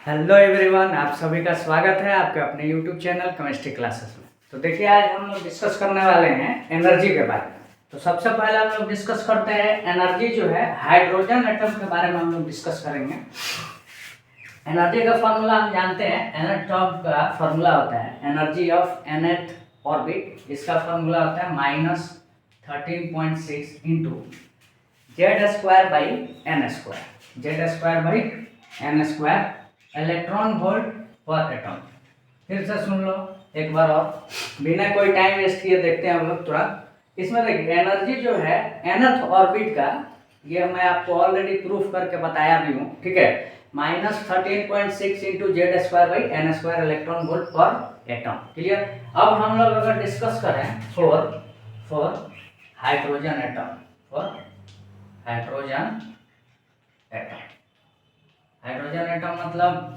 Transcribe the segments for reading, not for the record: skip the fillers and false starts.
Hello everyone, आप सभी का स्वागत है आपके अपने यूट्यूब चैनल केमिस्ट्री क्लासेस में। तो देखिए, आज हम लोग डिस्कस करने वाले हैं एनर्जी के बारे में। तो सबसे पहले हम लोग डिस्कस करते हैं एनर्जी जो है हाइड्रोजन एटम के बारे में हम लोग डिस्कस करेंगे। एनर्जी का फॉर्मूला हम जानते हैं, एटम का फॉर्मूला होता है एनर्जी ऑफ nth ऑर्बिट। इसका फॉर्मूला होता है -13.6 into Z² by n square electron volt per atom. फिर से सुन लो एक बार और, बिना कोई टाइम वेस्ट किए देखते हैं हम लोग थोड़ा। इसमें देखिए, एनर्जी जो है nth ऑर्बिट का, ये मैं आपको ऑलरेडी प्रूफ करके बताया भी हूँ, ठीक है। -13.6 into Z² by n square electron volt per atom. Clear. अब हम लोग अगर डिस्कस करें for hydrogen atom, hydrogen atom मतलब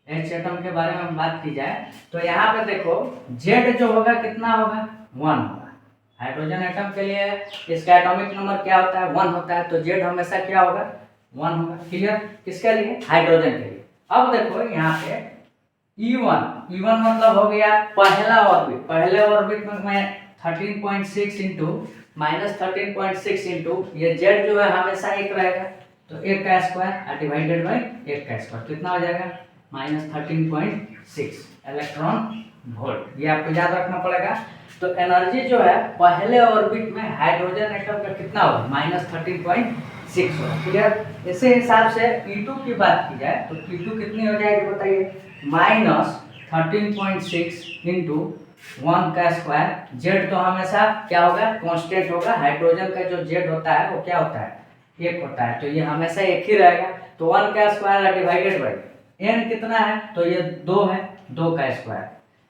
H एटम के बारे में बात की जाए तो यहाँ पे देखो, Z जो होगा कितना होगा, 1 होगा। हाइड्रोजन एटम के लिए इसका एटॉमिक नंबर क्या होता है, 1 होता है। तो Z हमेशा क्या होगा, 1 होगा। क्लियर। किसके लिए, हाइड्रोजन के लिए। अब देखो यहाँ पे E1 मतलब हो गया पहला ऑर्बिट। पहले ऑर्बिट में मैं 13.6 इंटू -13.6 इंटू ये Z जो है हमेशा 1 रहेगा, तो 1 का स्क्वायर डिवाइडेड बाई 1 का स्क्वायर कितना हो जाएगा, -13.6 इलेक्ट्रॉन वोल्ट। ये आपको याद रखना पड़ेगा। तो एनर्जी जो है पहले ऑर्बिट में हाइड्रोजन एटम का कितना होगा, -13.6 होगा। क्लियर। इसी हिसाब से E2 की बात की जाए तो E2 कितनी हो जाएगी बताइए, -13.6 इंटू 1 का स्क्वायर। Z तो हमेशा क्या होगा, कांस्टेंट होगा। हाइड्रोजन का जो Z होता है वो क्या होता है, 1 होता है, तो ये हमेशा 1 ही रहेगा। तो 1 का स्क्वायर डिवाइडेड बाई n कितना है, तो ये 2 है, 2 का स्क्वायर।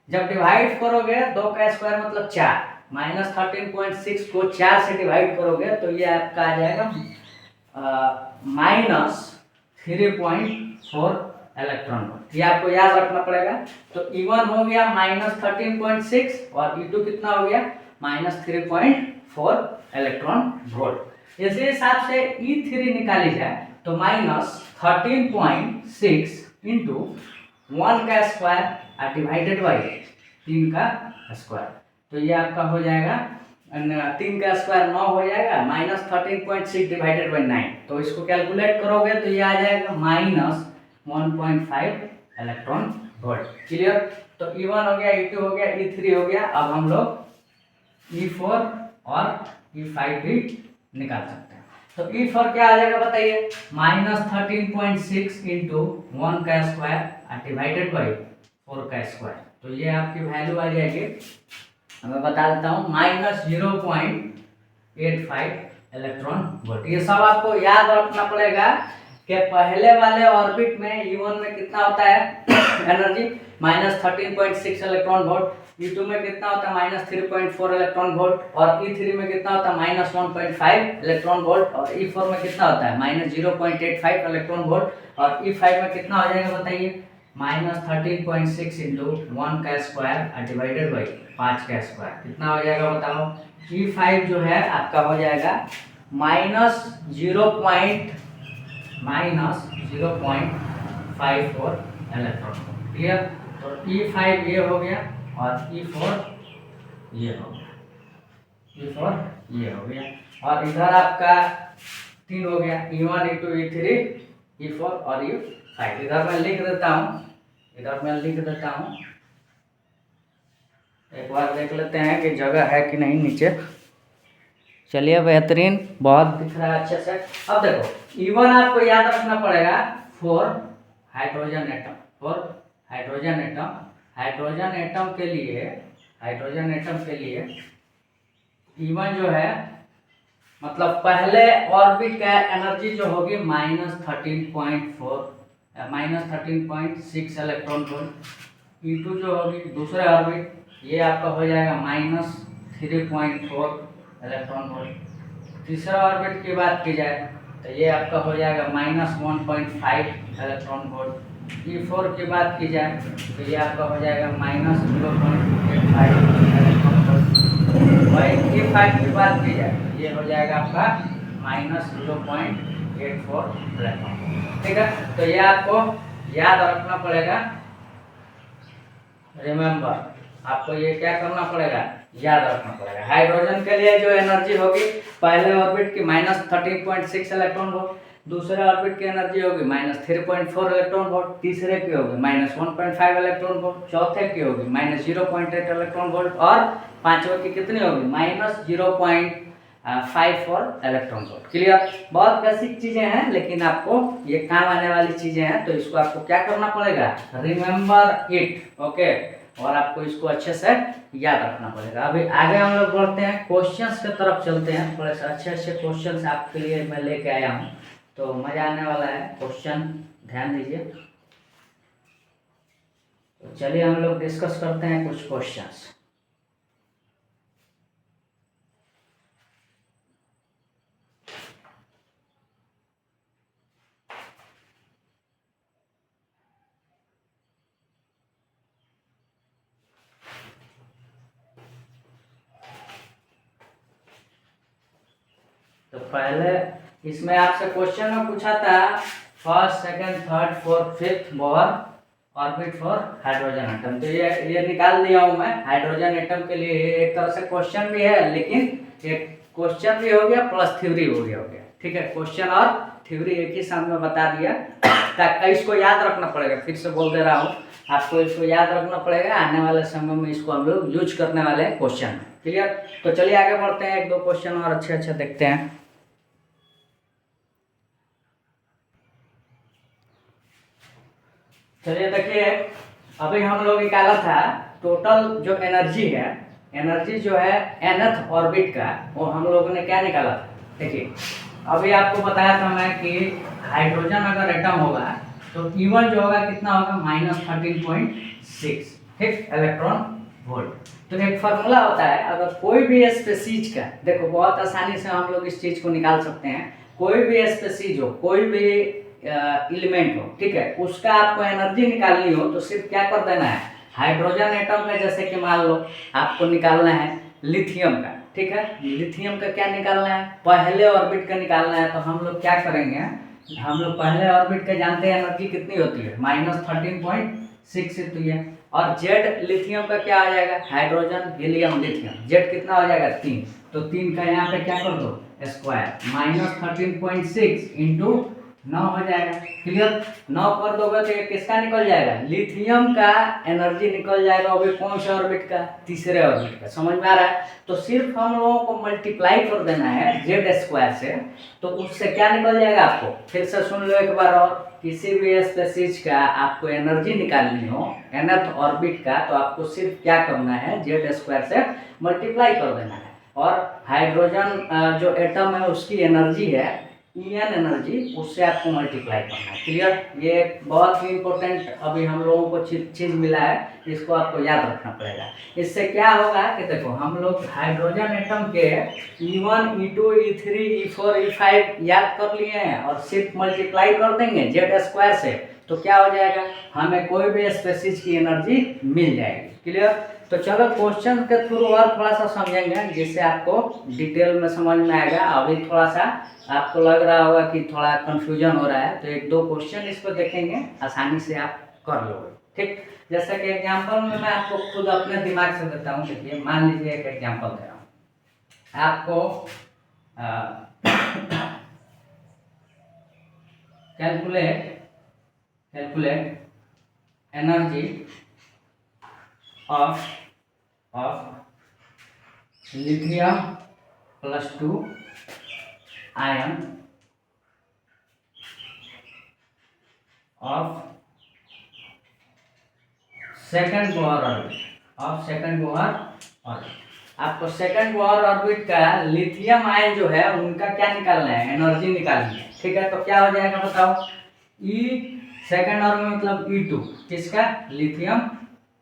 जब डिवाइड करोगे 2 का स्क्वायर मतलब 4, -13.6 को 4 से डिवाइड करोगे तो ये आपका आ जाएगा -3.4 इलेक्ट्रॉन वोल्ट। ये आपको याद रखना पड़ेगा। तो E1 हो गया -13.6 और E2 कितना हो गया, -3.4 इलेक्ट्रॉन वोल्ट। इसी हिसाब से E3 निकाली जाए तो -13.6 इंटू 1 का स्क्वायर डिवाइडेड बाई 3 का स्क्वायर। तो ये आपका हो जाएगा 3 का स्क्वायर 9 हो जाएगा, -13.6 डिवाइडेड बाई 9। तो इसको कैलकुलेट करोगे तो ये आ जाएगा -1.5 इलेक्ट्रॉन वोल्ट। क्लियर। तो E1 हो गया, E2 हो गया, E3 हो गया। अब हम लोग E4 और E5 भी निकाल सकते हैं। तो E4 क्या आ जाएगा बताइए, -13.6 इंटू 1 का स्क्वायर डिवाइडेड बाई 4 का स्क्वायर। तो ये आपकी वैल्यू आ जाएगी, मैं बता देता हूँ, -0.85 इलेक्ट्रॉन वोल्ट। ये सब आपको याद रखना पड़ेगा कि पहले वाले ऑर्बिट में E1 में कितना होता है एनर्जी, -13.6 इलेक्ट्रॉन वोल्ट। E2 में कितना होता है, -3.4 इलेक्ट्रॉन वोल्ट। और E3 में कितना होता है, -1.5 इलेक्ट्रॉन वोल्ट। और E4 में कितना होता है, -0.85 इलेक्ट्रॉन वोल्ट। और E5 में कितना हो जाएगा बताइए, -13.6 इंटू 1 का स्क्वायर डिवाइडेड बाई 5 का स्क्वायर कितना हो जाएगा बताओ। E5 जो है आपका हो जाएगा -0.54 इलेक्ट्रॉन। क्लियर। तो E5 ये हो गया और E4 ये हो गया, E4 ये हो गया। और इधर आपका 3 हो गया, E1 E2 E3 E4 और E5। इधर मैं लिख देता हूँ, एक बार देख लेते हैं कि जगह है कि नहीं नीचे। चलिए, बेहतरीन, बहुत दिख रहा है अच्छे से। अब देखो, E1 आपको याद रखना पड़ेगा फॉर हाइड्रोजन एटम के लिए E1 जो है मतलब पहले ऑर्बिट का एनर्जी जो होगी -13.6 इलेक्ट्रॉन वोल्ट। E2 जो होगी दूसरे ऑर्बिट, ये आपका हो जाएगा -3.4 इलेक्ट्रॉन वोल्ट। तीसरा ऑर्बिट की बात की जाए तो ये आपका हो जाएगा -1.5 इलेक्ट्रॉन वोल्ट। E4 की बात की जाए तो ये आपका हो जाएगा -0.85 इलेक्ट्रॉन वोल्ट। वही E5 की बात की जाए तो ये हो जाएगा आपका -0.4 इलेक्ट्रॉन। ठीक है, तो ये आपको याद रखना पड़ेगा। रिमेम्बर, आपको ये क्या करना पड़ेगा, याद रखना पड़ेगा। हाइड्रोजन के लिए जो एनर्जी होगी पहले ऑर्बिट की -13.6 इलेक्ट्रॉन वोल्ट, दूसरे ऑर्बिट की एनर्जी होगी -3.4 इलेक्ट्रॉन वोल्ट, तीसरे की होगी -1.5 इलेक्ट्रॉन वोल्ट, चौथे की होगी -0.8 इलेक्ट्रॉन वोल्ट और पांचवे की कितनी होगी -0.54 इलेक्ट्रॉन वोल्ट। क्लियर? बहुत बेसिक चीजें हैं लेकिन आपको ये काम आने वाली चीजें हैं, तो इसको आपको क्या करना पड़ेगा, रिमेम्बर इट। ओके, और आपको इसको अच्छे से याद रखना पड़ेगा। अभी आगे हम लोग बढ़ते हैं, क्वेश्चंस की तरफ चलते हैं। थोड़े से अच्छे अच्छे क्वेश्चंस आपके लिए मैं लेके आया हूँ, तो मजा आने वाला है। क्वेश्चन ध्यान दीजिए। तो चलिए हम लोग डिस्कस करते हैं कुछ क्वेश्चंस। तो पहले इसमें आपसे क्वेश्चन में पूछा था first, second, third, fourth, fifth Bohr orbit for hydrogen atom. तो ये निकाल दिया हूँ मैं हाइड्रोजन एटम के लिए। एक तरह से क्वेश्चन भी है, लेकिन एक क्वेश्चन भी हो गया प्लस थ्योरी हो गया। ठीक है, क्वेश्चन और थ्योरी एक ही साथ में बता दिया। ताकि इसको याद रखना पड़ेगा, फिर से बोल दे रहा हूँ, आपको इसको याद रखना पड़ेगा। आने वाले समय में इसको हम लोग यूज करने वाले हैं क्वेश्चन में। क्लियर? तो चलिए आगे बढ़ते हैं, एक दो क्वेश्चन और अच्छे अच्छे देखते हैं। चलिए देखिए, अभी हम लोग निकाला था टोटल जो एनर्जी है, एनर्जी जो है nth ऑर्बिट का, वो हम लोगों ने क्या निकाला था। देखिए, अभी आपको बताया था मैं कि हाइड्रोजन अगर एटम होगा तो E1 जो होगा कितना होगा -13.6, ठीक, इलेक्ट्रॉन वोल्ट। तो एक फार्मूला होता है, अगर कोई भी स्पेसीज का, देखो बहुत आसानी से हम लोग इस चीज को निकाल सकते हैं। कोई भी स्पेसीज हो, कोई भी एलिमेंट हो, ठीक है, उसका आपको एनर्जी निकालनी हो तो सिर्फ क्या कर देना है, हाइड्रोजन एटम का, जैसे कि मान लो आपको निकालना है लिथियम का, ठीक है, लिथियम का क्या निकालना है, पहले ऑर्बिट का निकालना है। तो हम लोग क्या करेंगे, हम लोग पहले ऑर्बिट का जानते हैं एनर्जी कितनी होती है -13.6 होती है। और जेड लिथियम का क्या आ जाएगा, हाइड्रोजन हीलियम लिथियम, जेड कितना हो जाएगा 3। तो 3 का यहाँ पे क्या कर दो स्क्वायर, -13.6 इंटू 9 हो जाएगा। क्लियर? 9 कर दोगे तो ये किसका निकल जाएगा, लिथियम का एनर्जी निकल जाएगा। अभी कौन से ऑर्बिट का, तीसरे ऑर्बिट का। समझ में आ रहा है? तो सिर्फ हम लोगों को मल्टीप्लाई कर देना है जेड स्क्वायर से, तो उससे क्या निकल जाएगा आपको, फिर से सुन लो एक बार और। किसी भी स्पेसीज का आपको एनर्जी निकालनी हो nth ऑर्बिट का, तो आपको सिर्फ क्या करना है, जेड स्क्वायर से मल्टीप्लाई कर देना है। और हाइड्रोजन जो एटम है उसकी एनर्जी है En एनर्जी, उससे आपको मल्टीप्लाई करना है। क्लियर? ये बहुत ही इंपॉर्टेंट अभी हम लोगों को चीज मिला है, इसको आपको याद रखना पड़ेगा। इससे क्या होगा कि देखो, हम लोग हाइड्रोजन एटम के E1, E2, E3, E4, E5 याद कर लिए हैं और सिर्फ मल्टीप्लाई कर देंगे जेड स्क्वायर से, तो क्या हो जाएगा, हमें कोई भी स्पेसीज की एनर्जी मिल जाएगी। क्लियर? तो चलो क्वेश्चन के थ्रू और थोड़ा सा समझेंगे, जिससे आपको डिटेल में समझ में आएगा। अभी थोड़ा सा आपको लग रहा होगा कि थोड़ा कंफ्यूजन हो रहा है, तो एक दो क्वेश्चन इस पर देखेंगे, आसानी से आप कर लोगे। ठीक, जैसे कि एग्जांपल में मैं आपको खुद अपने दिमाग से देता हूँ। देखिए, मान लीजिए एक एग्जांपल दे रहा हूँ आपको, calculate energy of lithium +2 ion of second Bohr orbit, आपको सेकंड बोहर ऑर्बिट का लिथियम आयन जो है उनका क्या निकालना है, एनर्जी निकालनी है। ठीक है, तो क्या हो जाएगा बताओ, ई सेकंड ऑर्बिट मतलब E2 किसका, लिथियम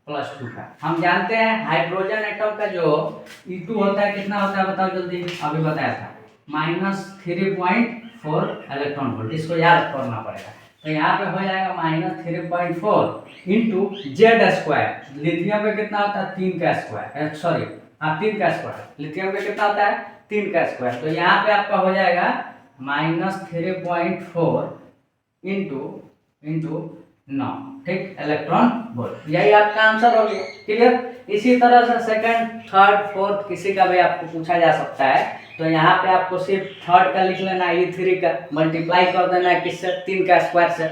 +2 का। हम जानते हैं हाइड्रोजन एटम का जो E2 होता है कितना होता है, बताओ जल्दी, अभी बताया था -3.4 इलेक्ट्रॉन वोल्ट। इसको याद करना पड़ेगा। तो यहाँ पे हो जाएगा -3.4 इंटू जेड स्क्वायर। लिथियम पे कितना होता है, 3 का स्क्वायर, सॉरी 3 का स्क्वायर। लिथियम पे कितना होता है, 3 का स्क्वायर। तो यहाँ पे आपका हो जाएगा -3.4 इंटू 9, ठीक, इलेक्ट्रॉन वोल्ट। यही आपका आंसर हो गया। क्लियर। इसी तरह से सेकंड, थर्ड, फोर्थ किसी का भी आपको पूछा जा सकता है। तो यहाँ पे आपको सिर्फ थर्ड का लिख लेना है, E3 का मल्टीप्लाई कर देना है किससे, 3 का स्क्वायर से।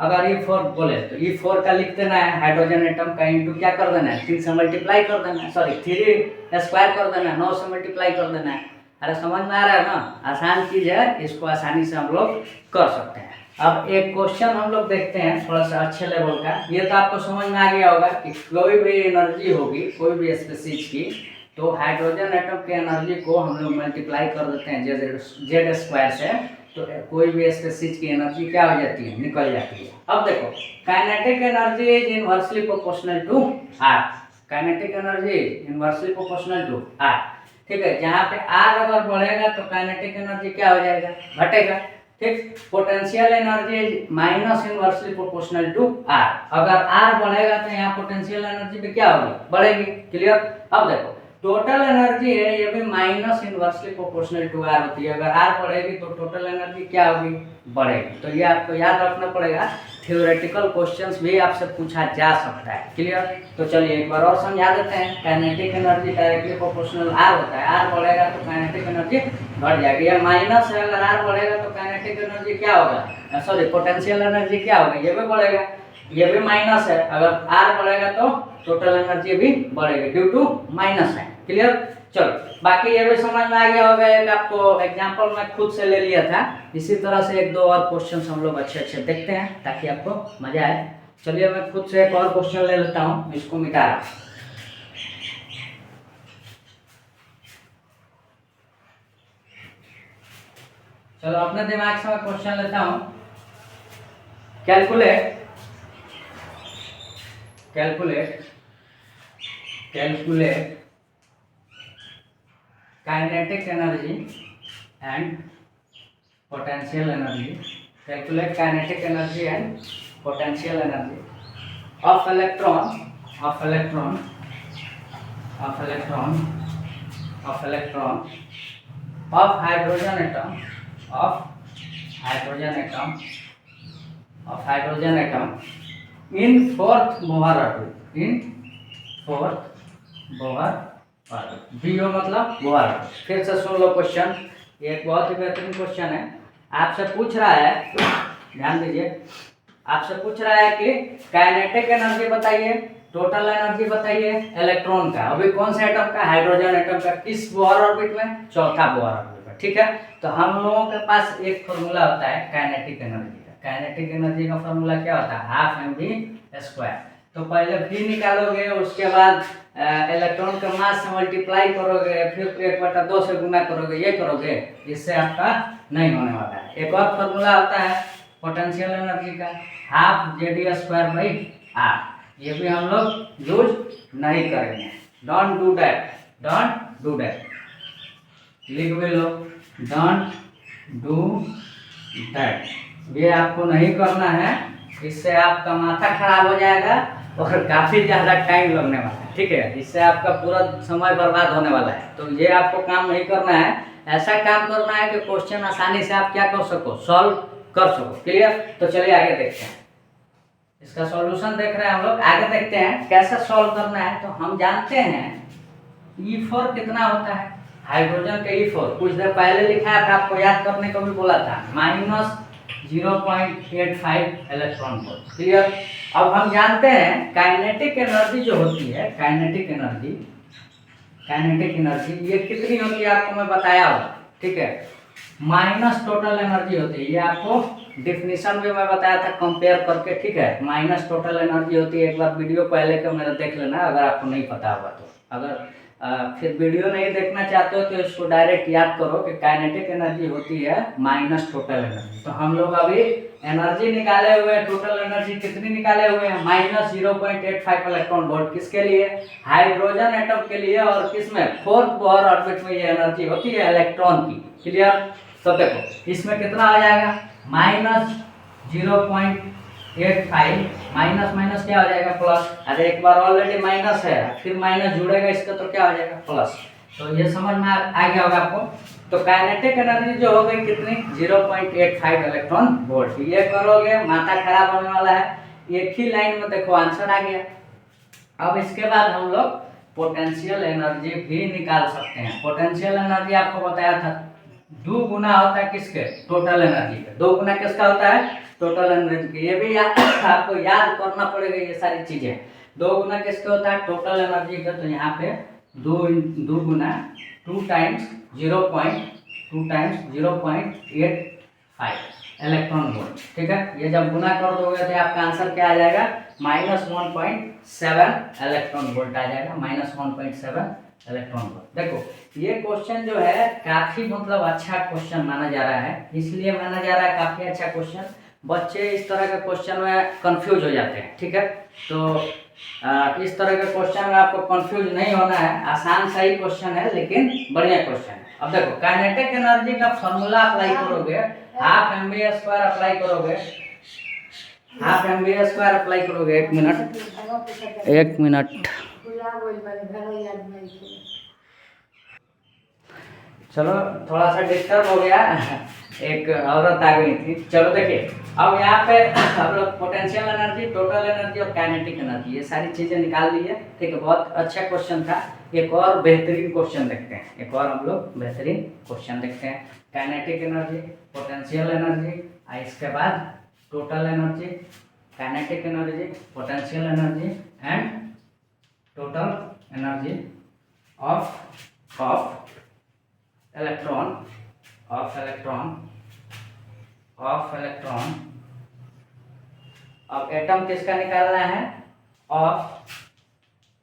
अगर E4 बोले तो E4 का लिख देना है, हाइड्रोजन एटम का इंटू क्या कर देना है, 3 से मल्टीप्लाई कर देना है, सॉरी 3 स्क्वायर कर देना है, 9 से मल्टीप्लाई कर देना है। अरे समझ में आ रहा है ना, आसान चीज़ है, इसको आसानी से हम लोग कर सकते हैं। अब एक क्वेश्चन हम लोग देखते हैं थोड़ा सा अच्छे लेवल का। ये तो आपको समझ में आ गया होगा कि कोई भी एनर्जी होगी, कोई भी स्पीशीज की, तो हाइड्रोजन एटम की एनर्जी को हम लोग मल्टीप्लाई कर देते हैं जेड स्क्वायर से, तो कोई भी स्पीशीज की एनर्जी क्या हो जाती है, निकल जाती है। अब देखो, kinetic energy is inversely proportional to r. Kinetic energy is inversely proportional to r, ठीक है। जहाँ पे आर अगर बढ़ेगा तो काइनेटिक एनर्जी क्या हो जाएगा, घटेगा, ठीक। Potential energy minus inversely proportional to r. अगर आर बढ़ेगा तो यहाँ पोटेंशियल एनर्जी भी क्या होगी, बढ़ेगी। क्लियर। अब देखो, टोटल एनर्जी है ये भी minus inversely proportional to r होती है। अगर आर बढ़ेगी तो टोटल एनर्जी क्या होगी, बढ़ेगी। तो ये आपको याद रखना पड़ेगा। थ्योरेटिकल क्वेश्चंस भी आपसे पूछा जा सकता है। क्लियर। तो चलिए एक बार और समझा देते हैं। Kinetic energy directly proportional r होता है। आर बढ़ेगा तो काइनेटिक एनर्जी बढ़ जाएगी। ये माइनस है, अगर आर बढ़ेगा तो काइनेटिक एनर्जी क्या होगा, सॉरी पोटेंशियल एनर्जी क्या होगा, ये भी बढ़ेगा। ये भी माइनस है, अगर आर बढ़ेगा तो टोटल एनर्जी भी बढ़ेगी ड्यू टू माइनस है। क्लियर। चलो बाकी ये भी समझ में आ गया होगा। एक आपको एग्जांपल मैं खुद से ले लिया था। इसी तरह से एक दो और क्वेश्चन हम लोग अच्छे अच्छे देखते हैं ताकि आपको मजा आए। चलिए मैं खुद से एक और क्वेश्चन ले लेता हूँ, इसको मिटा रहा। चलो अपने दिमाग से मैं क्वेश्चन लेता हूँ। Calculate kinetic energy and potential energy. Calculate kinetic energy and potential energy of hydrogen atom in fourth Bohr orbit. BO मतलब बोहर। फिर से सुन लो क्वेश्चन, ये एक बहुत ही बेहतरीन क्वेश्चन है। आपसे पूछ रहा है, ध्यान दीजिए, आपसे पूछ रहा है कि काइनेटिक एनर्जी बताइए, टोटल एनर्जी बताइए इलेक्ट्रॉन का। अभी कौन से एटम का, हाइड्रोजन एटम का, किस बोहर ऑर्बिट में, चौथा बोहर ऑर्बिट में, ठीक है। तो हम लोगों के पास एक फॉर्मूला होता है काइनेटिक एनर्जी का। काइनेटिक एनर्जी का फॉर्मूला क्या होता है, हाफ mv²। तो पहले v निकालोगे, उसके बाद इलेक्ट्रॉन के मास से मल्टीप्लाई करोगे, फिर 1/2 से गुना करोगे, ये करोगे, इससे आपका नहीं होने वाला है। एक और फॉर्मूला होता है पोटेंशियल एनर्जी का, हाफ Jd²/r। ये भी हम लोग यूज नहीं करेंगे। डोंट डू दैट, लिख भी लो, डोंट डू दैट। ये आपको नहीं करना है, इससे आपका माथा खराब हो जाएगा और काफ़ी ज़्यादा टाइम लगने वाला है, ठीक है। इससे आपका पूरा समय बर्बाद होने वाला है। तो ये आपको काम नहीं करना है। ऐसा काम करना है कि क्वेश्चन आसानी से आप क्या कर सको, सॉल्व कर सको। क्लियर। तो चलिए आगे देखते हैं। इसका सॉल्यूशन देख रहे हैं हम लोग, आगे देखते हैं कैसे सॉल्व करना है। तो हम जानते हैं E4 कितना होता है, हाइड्रोजन का E4 कुछ देर पहले लिखाया था, आपको याद करने को भी बोला था, -0.85 इलेक्ट्रॉन वोल्ट। क्लियर। अब हम जानते हैं काइनेटिक एनर्जी जो होती है, काइनेटिक एनर्जी ये कितनी होती है आपको मैं बताया होगा, ठीक है। माइनस टोटल एनर्जी होती है, ये आपको डिफिनीशन भी मैं बताया था कंपेयर करके, ठीक है। माइनस टोटल एनर्जी होती है, एक बार वीडियो पहले का मेरा देख लेना अगर आपको नहीं पता होगा तो। अगर फिर वीडियो नहीं देखना चाहते हो तो इसको डायरेक्ट याद करो कि काइनेटिक एनर्जी होती है माइनस टोटल एनर्जी। तो हम लोग अभी एनर्जी निकाले हुए हैं, टोटल एनर्जी कितनी निकाले हुए हैं, -0.85 इलेक्ट्रॉन वोल्ट। किसके लिए, हाइड्रोजन एटम के लिए, और किसमें, फोर्थ बोहर ऑर्बिट में ये एनर्जी होती है इलेक्ट्रॉन की। क्लियर। तो देखो इसमें कितना आ जाएगा, -0.85 माइनस क्या हो जाएगा, प्लस। अरे एक बार ऑलरेडी माइनस है, फिर माइनस जुड़ेगा इसका तो क्या हो जाएगा, प्लस। तो ये समझ में आ गया होगा आपको। तो काइनेटिक एनर्जी जो हो गई कितनी 0.85 इलेक्ट्रॉन वोल्ट। ये करोगे माथा खराब होने वाला है। एक ही लाइन में देखो आंसर आ गया। अब इसके बाद हम लोग पोटेंशियल एनर्जी भी निकाल सकते हैं। पोटेंशियल एनर्जी आपको बताया था 2 गुना होता है किसके, टोटल एनर्जी के। 2 गुना किसका होता है, टोटल एनर्जी के। ये भी आपको याद करना पड़ेगा ये सारी चीजें। 2 गुना किसके होता है, टोटल एनर्जी का। तो यहाँ पे 2 गुना 2 टाइम्स 0.85 इलेक्ट्रॉन वोल्ट। ठीक है, ये जब गुना कर दोगे तो आपका आंसर क्या आ जाएगा, -1.7 इलेक्ट्रॉन वोल्ट आ जाएगा। -1.7 इलेक्ट्रॉन वोल्ट। देखो ये क्वेश्चन जो है काफी मतलब अच्छा क्वेश्चन माना जा रहा है। इसलिए माना जा रहा है काफी अच्छा क्वेश्चन, बच्चे इस तरह के क्वेश्चन में कंफ्यूज हो जाते हैं। ठीक है, तो इस तरह के क्वेश्चन में आपको कंफ्यूज नहीं होना है। आसान सा ही क्वेश्चन है लेकिन बढ़िया क्वेश्चन है। अब देखो काइनेटिक एनर्जी का फॉर्मूला अप्लाई करोगे, हाफ mv² अप्लाई करोगे, हाफ mv² अप्लाई करोगे। 1 मिनट चलो थोड़ा सा डिस्टर्ब हो गया, एक औरत आ गई थी। चलो देखिए अब यहाँ पे हम लोग पोटेंशियल एनर्जी, टोटल एनर्जी और काइनेटिक एनर्जी ये सारी चीजें निकाल ली है। ठीक है, बहुत अच्छा क्वेश्चन था। एक और बेहतरीन क्वेश्चन देखते हैं, एक और हम लोग बेहतरीन क्वेश्चन देखते हैं। काइनेटिक एनर्जी, पोटेंशियल एनर्जी, इसके बाद total energy, kinetic energy, potential energy and total energy of electron. अब एटम किसका निकालना है, ऑफ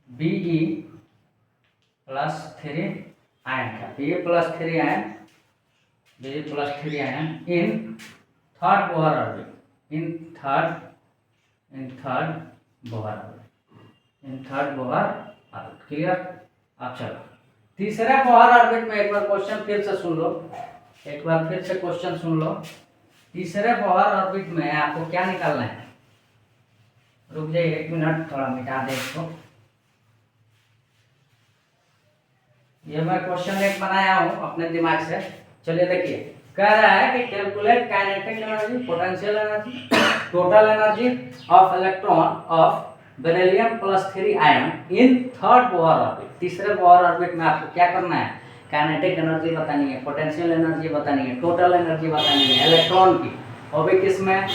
Be+3 आयन का। Be+3 ion in third Bohr orbit, in third Bohr orbit. Clear. अब चलो तीसरे बोहर ऑर्बिट में एक बार क्वेश्चन फिर से सुन लो, एक बार फिर से क्वेश्चन सुन लो। तीसरे बोहर ऑर्बिट में आपको क्या निकालना है, रुक जाइए 1 मिनट, थोड़ा मिटा दे इसको। ये मैं क्वेश्चन एक बनाया हूँ अपने दिमाग से। चलिए देखिए, कह रहा है कि calculate kinetic energy, potential energy, total energy of electron of Be+3 ion in third Bohr orbit. तीसरे बोहर ऑर्बिट में आपको क्या करना है, काइनेटिक एनर्जी बतानी है, पोटेंशियल एनर्जी बतानी है, टोटल एनर्जी बतानी है इलेक्ट्रॉन की, और भी किसमें,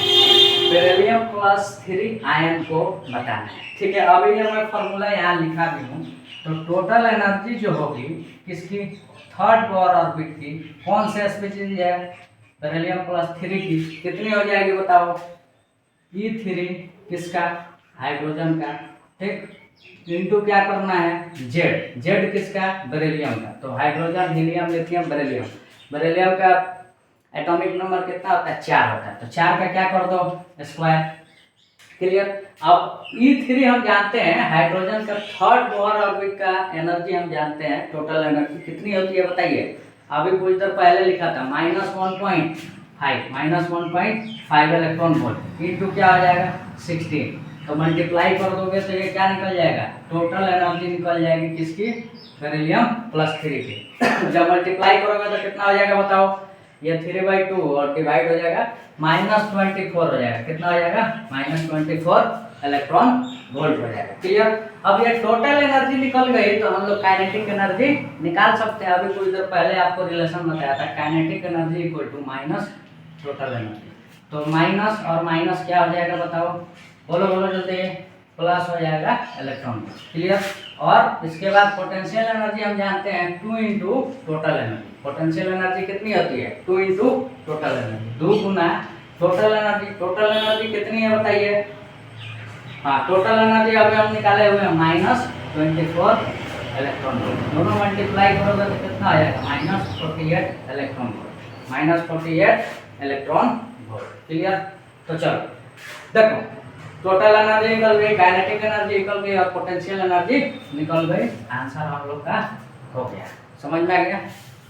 Be+3 आयन को बताना है। ठीक है, अभी ये मैं फॉर्मूला यहाँ लिखा भी हूँ। तो टोटल एनर्जी जो होगी किसकी, थर्ड बोहर ऑर्बिट की, कौन से स्पीशीज है, Be+3 की, कितनी हो जाएगी बताओ, E3 किसका, हाइड्रोजन का। ठीक, इनटू क्या करना है, जेड किसका, बेरिलियम का। तो हाइड्रोजन, हीलियम, लिथियम, बेरिलियम का एटॉमिक नंबर कितना होता है, 4 होता है। तो 4 का क्या कर दो, स्क्वायर। क्लियर। अब E3 हम जानते हैं, हाइड्रोजन का थर्ड बोहर ऑर्बिट का एनर्जी हम जानते हैं, टोटल एनर्जी कितनी होती है बताइए। अभी कुछ देर पहले लिखा था -1.5 इलेक्ट्रॉन वोल्ट इनटू क्या हो जाएगा 16। तो मल्टीप्लाई कर दोगे तो ये क्या निकल जाएगा, टोटल एनर्जी निकल जाएगी किसकी, Be+3 की। जब मल्टीप्लाई करोगे तो कितना हो जाएगा बताओ, ये 3/2 और डिवाइड हो जाएगा, -24 हो जाएगा। कितना हो जाएगा, -24 इलेक्ट्रॉन वोल्ट हो जाएगा। क्लियर। अब ये टोटल एनर्जी निकल गई तो हम लोग काइनेटिक एनर्जी निकाल सकते हैं। अभी कुछ देर पहले आपको रिलेशन बताया था, kinetic energy equal to minus total energy. तो माइनस और माइनस क्या हो जाएगा बताओ, बोलो जल्दी, प्लस हो जाएगा इलेक्ट्रॉन। क्लियर। और इसके बाद पोटेंशियल एनर्जी हम जानते हैं 2 into total energy. Potential energy कितनी होती है, 2 इंटू टोटल एनर्जी, 2 गुना टोटल एनर्जी। टोटल एनर्जी कितनी है बताइए, हाँ टोटल एनर्जी अभी हम निकाले हुए हैं -24 इलेक्ट्रॉन वोल्ट। दोनों मल्टीप्लाई करोगे तो कितना आ जाएगा, -48 electron volt, -48 electron volt. Clear. तो चलो देखो, टोटल एनर्जी निकल गई, काइनेटिक एनर्जी निकल गई और पोटेंशियल एनर्जी निकल गई। आंसर हम लोग का हो गया, समझ में आ गया।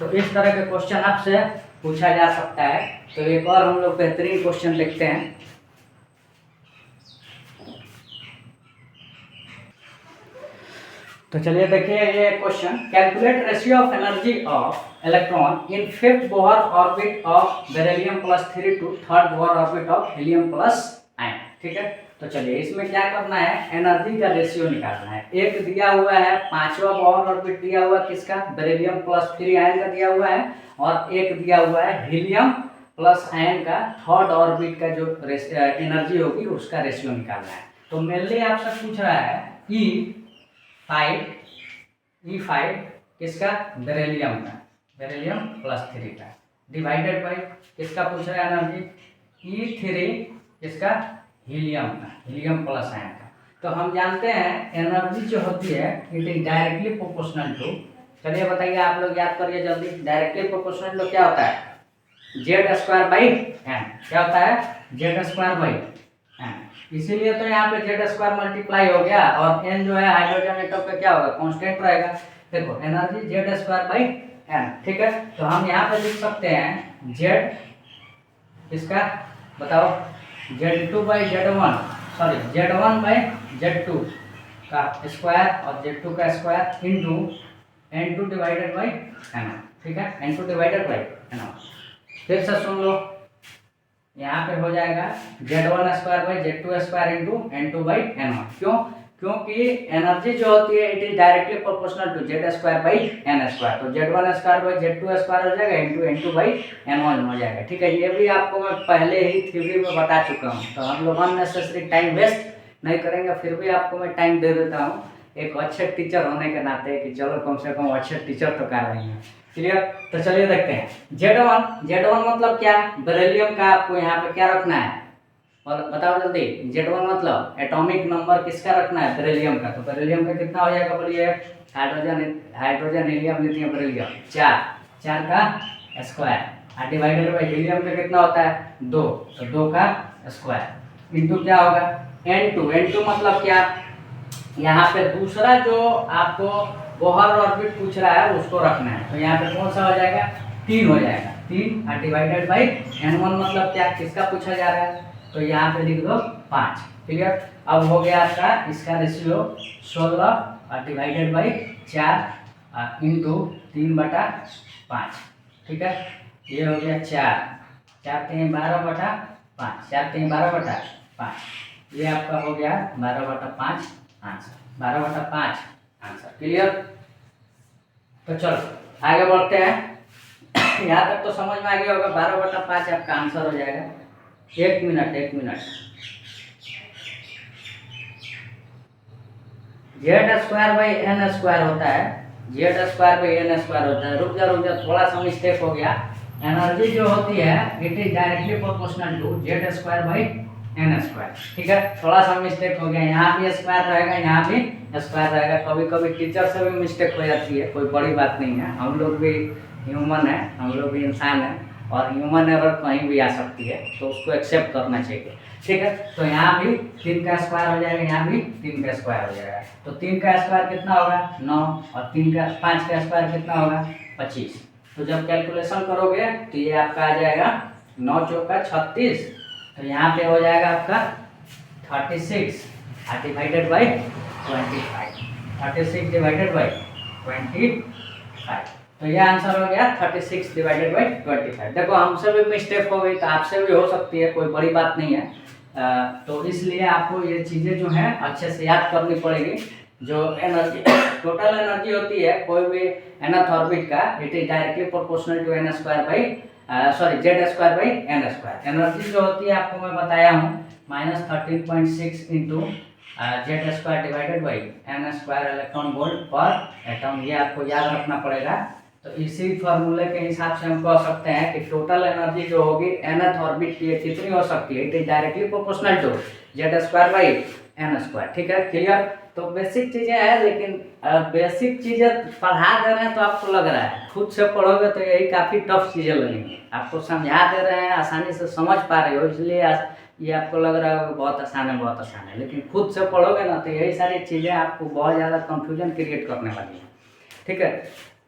तो इस तरह के क्वेश्चन आपसे पूछा जा सकता है। तो एक और हम लोग बेहतरीन क्वेश्चन देखते हैं। तो चलिए देखिए ये question, calculate ratio of energy of electron in fifth Bohr orbit of beryllium +3 to third Bohr orbit of helium +9। ठीक है, तो चलिए इसमें क्या करना है, एनर्जी का रेशियो निकालना है। एक दिया हुआ है पांचवा बोहर ऑर्बिट दिया हुआ किसका, बेरिलियम +3 आयन का दिया हुआ है, और एक दिया हुआ है हीलियम प्लस आयन का थर्ड ऑर्बिट का जो एनर्जी होगी उसका रेशियो निकालना है। तो मेनली आपसे पूछ रहा है E5 किसका, बेरिलियम का, बेरिलियम +3 का, डिवाइडेड बाई किसका पूछ रहा है एनर्जी, E3 किसका, हीलियम का, हीलियम प्लस आयन का। तो हम जानते हैं एनर्जी जो होती है it is directly proportional to, चलिए बताइए आप लोग याद करिए जल्दी, डायरेक्टली प्रोपोर्शनल टू क्या होता है, Z²/n, क्या होता है, Z²/n। इसीलिए तो यहाँ पे Z² मल्टीप्लाई हो गया, और n जो है हाइड्रोजन एटम का क्या होगा, कांस्टेंट रहेगा। देखो एनर्जी Z²/n, ठीक है। तो हम यहाँ पे लिख सकते हैं Z इसका बताओ, Z2/Z1, सॉरी Z1/Z2 का स्क्वायर और Z2 का square into N2 divided by N, ठीक है, N2 डिवाइडेड बाई N। फिर से सुन लो, यहाँ पे हो जाएगा Z1²/Z2² इंटू N2/N1। क्यों, क्योंकि एनर्जी जो होती है it is directly proportional to Z²/N², तो Z1²/Z2² हो जाएगा इंटू N2/N1 हो जाएगा। ठीक है, ये भी आपको मैं पहले ही थ्योरी में बता चुका हूँ, तो हम लोग अननेसेसरी टाइम वेस्ट नहीं करेंगे, फिर भी आपको मैं टाइम दे देता हूँ एक अच्छे टीचर होने के नाते, कि चलो कम से कम अच्छे टीचर तो कर रहे हैं। क्लियर, तो चलिए देखते हैं Z1 मतलब क्या, बेरिलियम का आपको यहाँ पे क्या रखना है, और बताओ जल्दी, Z1 मतलब एटॉमिक नंबर किसका रखना है, बेरिलियम का। तो बेरिलियम का कितना हो जाएगा बोलिए, हाइड्रोजन हीलियम लिथियम बेरिलियम 4 का स्क्वायर, डिवाइडेड बाई हीलियम का कितना होता है 2, तो 2 का स्क्वायर इंटू क्या होगा N2 मतलब क्या, यहाँ पे दूसरा जो आपको बोहर ऑर्बिट पूछ रहा है उसको रखना है। तो यहाँ पे कौन सा हो जाएगा, 3 हो जाएगा, 3 डिवाइडेड बाई N1 मतलब क्या, किसका पूछा जा रहा है, तो यहाँ पे लिख दो 5। क्लियर, अब हो गया आपका इसका रेशियो 16 डिवाइडेड बाई 4 इंटू 3/5। ठीक है, ये हो गया 4 3 12/5, 4 3 12/5, ये आपका हो गया 12/5 आंसर, 12/5 आंसर। क्लियर, तो चलो आगे बढ़ते हैं। यहाँ तक तो समझ में आ गया होगा, 12/5 आपका आंसर हो जाएगा। एक मिनट Z²/N² होता है, Z²/N² होता है। रुक जा, थोड़ा सा मिस्टेक हो गया। एनर्जी जो होती है it is directly proportional to Z²/N²। ठीक है, थोड़ा सा मिस्टेक हो गया, यहाँ भी स्क्वायर रहेगा, यहाँ भी स्क्वायर रहेगा। कभी कभी टीचर से भी मिस्टेक हो जाती है, कोई बड़ी बात नहीं है, हम लोग भी ह्यूमन है, हम लोग भी इंसान है, और ह्यूमन एरर कहीं भी आ सकती है, तो उसको एक्सेप्ट करना चाहिए। ठीक है, तो यहाँ भी 3 का स्क्वायर हो जाएगा, यहाँ भी 3 का स्क्वायर हो जाएगा। तो 3 का स्क्वायर कितना होगा 9, और 5 का स्क्वायर कितना होगा 25। तो जब कैलकुलेशन करोगे तो ये आपका आ जाएगा 9 चौका 36, तो यहाँ पे हो जाएगा आपका 36 डिवाइडेड बाई 25, 36 डिवाइडेड बाई 25। तो ये आंसर हो गया 36 डिवाइडेड बाई 25। देखो हमसे भी मिस्टेक हो गई तो आपसे भी हो सकती है, कोई बड़ी बात नहीं है। तो इसलिए आपको ये चीज़ें जो हैं अच्छे से याद करनी पड़ेगी। जो एनर्जी टोटल एनर्जी होती है कोई भी nth ऑर्बिट का, it is directly proportional to Z²/N²। Energy जो होती है आपको मैं बताया हूँ -13.6 into Z² divided by N² electron volt per atom, ये आपको याद रखना पड़ेगा। तो इसी फॉर्मूले के हिसाब से हम कह सकते हैं कि टोटल एनर्जी जो होगी nth ऑर्बिट की कितनी हो सकती है, it is directly proportional to Z²/N²। ठीक है, क्लियर। तो बेसिक चीज़ें हैं, लेकिन बेसिक चीज़ें पढ़ा दे रहे हैं तो आपको लग रहा है, खुद से पढ़ोगे तो यही काफ़ी टफ चीज़ें लगेंगी। आपको समझा दे रहे हैं, आसानी से समझ पा रहे हो, इसलिए ये आपको लग रहा है बहुत आसान है, लेकिन खुद से पढ़ोगे ना तो यही सारी चीज़ें आपको बहुत ज़्यादा कंफ्यूजन क्रिएट करने वाली है। ठीक है,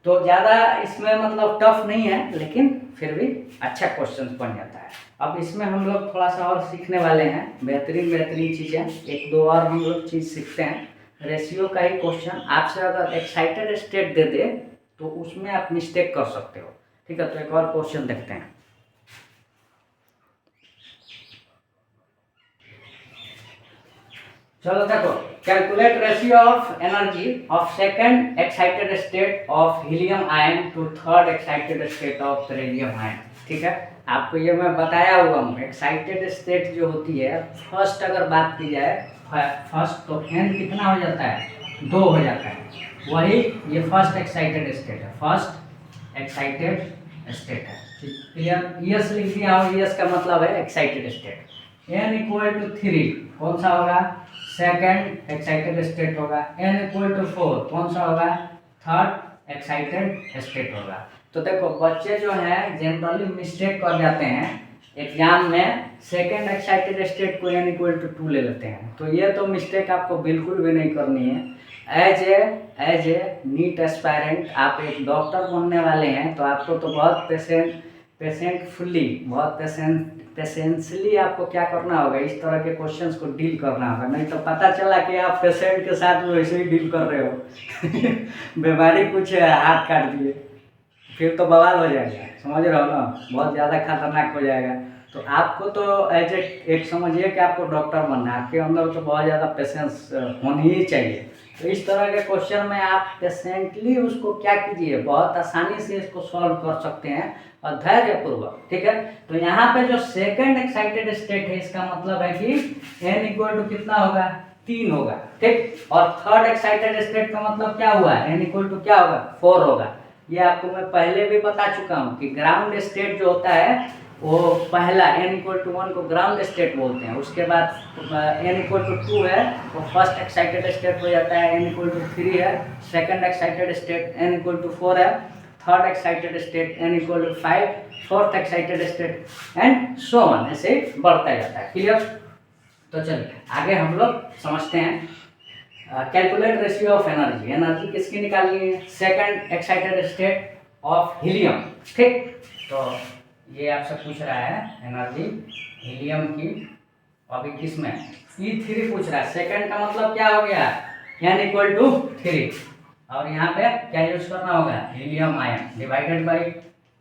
तो ज़्यादा इसमें मतलब टफ नहीं है, लेकिन फिर भी अच्छा क्वेश्चन बन जाता है। अब इसमें हम लोग थोड़ा सा और सीखने वाले हैं, बेहतरीन चीज़ें, 1-2 और हम लोग चीज़ सीखते हैं, रेशियो का ही क्वेश्चन आपसे अगर एक्साइटेड स्टेट दे दे तो उसमें आप मिस्टेक कर सकते हो। ठीक है, तो एक और क्वेश्चन देखते हैं। चलो देखो, calculate ratio of energy of second excited state of helium ion to third excited state of beryllium ion. ठीक है, आपको ये मैं बताया हुआ हूँ। एक्साइटेड स्टेट जो होती है, फर्स्ट अगर बात की जाए फर्स्ट, तो एन कितना हो जाता है, 2 हो जाता है। वही ये फर्स्ट एक्साइटेड स्टेट है, फर्स्ट एक्साइटेड स्टेट है। क्लियर, यस लिख दिया हो, यस का मतलब है excited state. N equal to 3 कौन सा होगा, सेकेंड एक्साइटेड स्टेट होगा। एन इक्वल टू 4 कौन सा होगा, थर्ड एक्साइटेड स्टेट होगा। तो देखो बच्चे जो हैं जनरली मिस्टेक कर जाते हैं एग्जाम में, सेकेंड एक्साइटेड स्टेट को एन इक्वल टू 2 ले लेते हैं। तो ये तो मिस्टेक आपको बिल्कुल भी नहीं करनी है। एज ए नीट एस्पायरेंट आप एक डॉक्टर बनने वाले हैं, तो आपको तो बहुत पेशेंटफुली, बहुत पेशेंसली आपको क्या करना होगा, इस तरह के क्वेश्चंस को डील करना होगा। नहीं तो पता चला कि आप पेशेंट के साथ वैसे ही डील कर रहे हो बीमारी कुछ है, हाथ काट दिए, फिर तो बवाल हो जाएगा। समझ रहे हो ना, बहुत ज़्यादा खतरनाक हो जाएगा। तो आपको तो एज एक समझिए कि आपको डॉक्टर बनना है, आपके अंदर तो बहुत ज़्यादा पेशेंस होनी ही चाहिए। तो इस तरह के क्वेश्चन में आप पेशेंटली उसको क्या कीजिए, बहुत आसानी से इसको सॉल्व कर सकते हैं और धैर्यपूर्वक। ठीक है, तो यहाँ पे जो सेकंड एक्साइटेड स्टेट है, इसका मतलब है कि n इक्वल टू कितना होगा, 3 होगा। ठीक, और थर्ड एक्साइटेड स्टेट का मतलब क्या हुआ, n इक्वल टू क्या होगा, 4 होगा। ये आपको मैं पहले भी बता चुका हूँ कि ग्राउंड स्टेट जो होता है वो पहला n इक्वल टू 1 को ग्राउंड स्टेट बोलते हैं। उसके बाद n इक्वल टू 2 है वो फर्स्ट एक्साइटेड स्टेट हो जाता है, n इक्वल टू 3 है second excited state, n equal to 4 है third excited state, n equal to 5 fourth excited state and so on, ऐसे बढ़ता जाता है। क्लियर, तो चलिए आगे हम लोग समझते हैं। Calculate ratio of energy, energy किसकी निकालनी है, second excited state of helium. ठीक, तो ये आपसे पूछ रहा है एनर्जी हीलियम की, अभी किस में, E3 पूछ रहा है। सेकंड का मतलब क्या हो गया, n इक्वल टू 3, और यहाँ पे क्या यूज करना होगा, helium ion divided by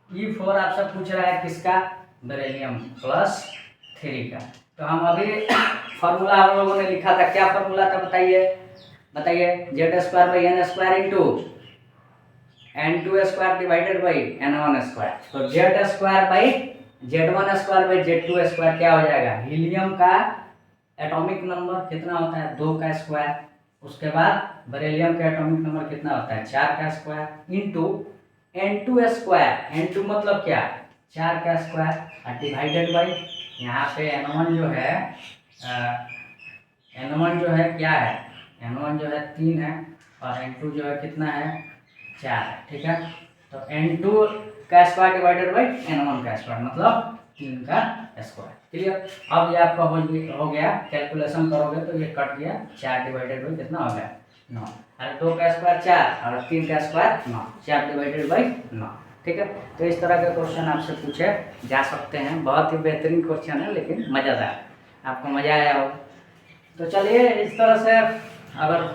E4 आपसे पूछ रहा है किसका, बेरिलियम प्लस 3 का। तो हम अभी फार्मूला हम लोगों ने लिखा था, क्या फार्मूला था बताइए, Z square by N square into n2 square divided by n1 square. तो Z square by z1 square by z2 square क्या हो जाएगा, हीलियम का एटॉमिक नंबर कितना होता है, 2 का स्क्वायर, उसके बाद बेरिलियम का एटॉमिक नंबर कितना होता है, 4 का square, into n2 square, n2 मतलब क्या, 4 का स्क्वायर, डिवाइडेड बाई यहाँ पे n1 जो है क्या है, n1 जो है 3 है और n2 जो है कितना है, 4 है। ठीक है, तो n2 का स्क्वायर डिवाइडेड बाई n1 का स्क्वायर मतलब 3 का स्क्वायर। क्लियर, अब ये आपका हो गया, कैलकुलेशन करोगे तो ये कट गया, 4 डिवाइडेड बाई कितना हो गया, 9, और 2 का स्क्वायर 4 और 3 का स्क्वायर 9, 4 डिवाइडेड बाई 9। ठीक है, तो इस तरह के क्वेश्चन आपसे पूछे जा सकते हैं, बहुत ही बेहतरीन क्वेश्चन है लेकिन मज़ेदार, आपको मज़ा आया हो। तो चलिए इस तरह से, अगर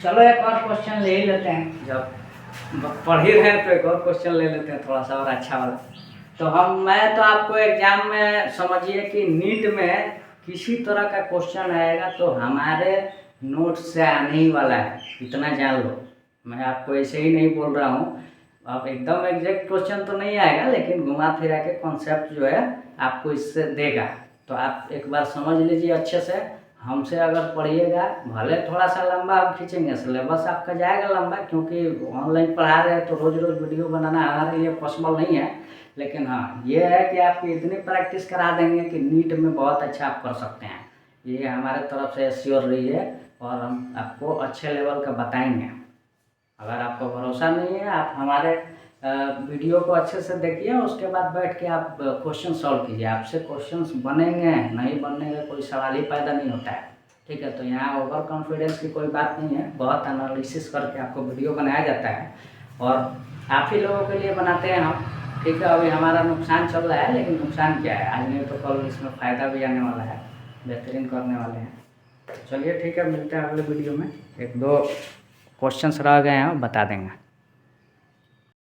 चलो एक और क्वेश्चन ले ही लेते हैं, जब पढ़ ही रहे हैं तो एक और क्वेश्चन ले लेते हैं थोड़ा सा और अच्छा वाला। तो मैं तो आपको एग्जाम में समझिए कि नीट में किसी तरह का क्वेश्चन आएगा तो हमारे नोट से आने ही वाला है, इतना जान लो। मैं आपको ऐसे ही नहीं बोल रहा हूँ, अब एकदम एग्जैक्ट क्वेश्चन तो नहीं आएगा लेकिन घुमा फिरा के कॉन्सेप्ट जो है आपको इससे देगा। तो आप एक बार समझ लीजिए अच्छे से, हमसे अगर पढ़िएगा, भले थोड़ा सा लंबा आप खींचेंगे, सिलेबस आपका जाएगा लंबा, क्योंकि ऑनलाइन पढ़ा रहे हैं तो रोज़ रोज़ वीडियो बनाना हमारे लिए पॉसिबल नहीं है। लेकिन हाँ ये है कि आपकी इतनी प्रैक्टिस करा देंगे कि नीट में बहुत अच्छा आप कर सकते हैं, ये हमारे तरफ से श्योर रही है और हम आपको अच्छे लेवल का बताएंगे। अगर आपको भरोसा नहीं है, आप हमारे वीडियो को अच्छे से देखिए, उसके बाद बैठ के आप क्वेश्चन सॉल्व कीजिए, आपसे क्वेश्चंस बनेंगे, नहीं बनने का कोई सवाल ही पैदा नहीं होता है। ठीक है, तो यहाँ ओवर कॉन्फिडेंस की कोई बात नहीं है, बहुत एनालिसिस करके आपको वीडियो बनाया जाता है और आप ही लोगों के लिए बनाते हैं हम। ठीक है, अभी हमारा नुकसान चल रहा है लेकिन नुकसान क्या है, आज नहीं तो कल इसमें फ़ायदा भी आने वाला है, बेहतरीन करने वाले हैं। चलिए ठीक है, मिलते हैं अगले वीडियो में। एक दो क्वेश्चंस रह गए हैं, बता देंगे।